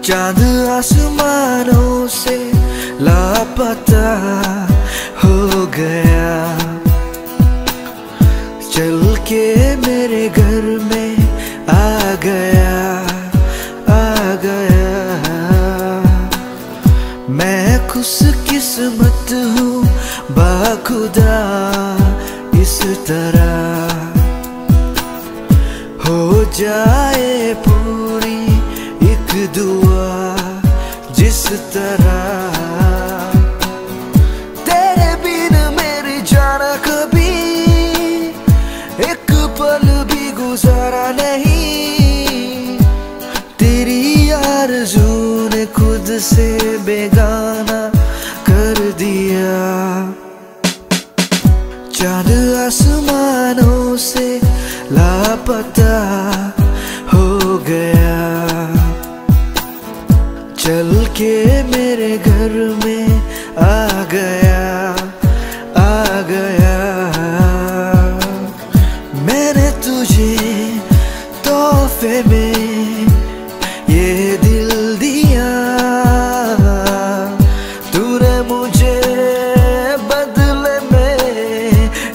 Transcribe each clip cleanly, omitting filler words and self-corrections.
चांद आसमानों से लापता हो गया, चल के मेरे घर में आ गया, आ गया। मैं खुशकिस्मत हूँ बाखुदा, इस तरह हो जाए पूरी एक दुआ, जिस तरह तेरे बिन मेरी जाना कभी एक पल भी गुजारा नहीं। तेरी आरज़ू ने खुद से बेगाना कर दिया। चांद आसमानों से लापता हो गया, चल के मेरे घर में आ गया, आ गया। मैंने तुझे तोहफे में ये दिल दिया, तूने मुझे बदले में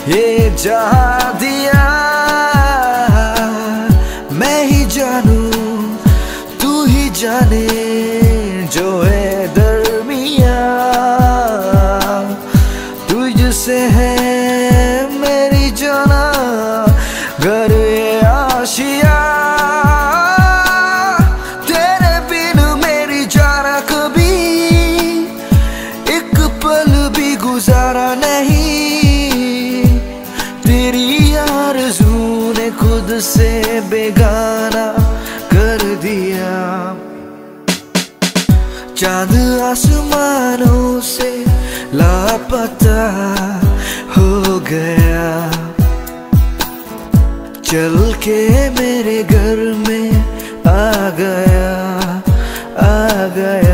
ये जहां दिया। मैं ही जानू तू ही जाने जो है दरमिया, तुझसे है मेरी जाना घर ये आशिया। तेरे बिन मेरी जाना कभी एक पल भी गुजारा नहीं। तेरी आरज़ू ने खुद से बेगाना कर दिया। चांद आसमानों से लापता हो गया, चल के मेरे घर में आ गया, आ गया।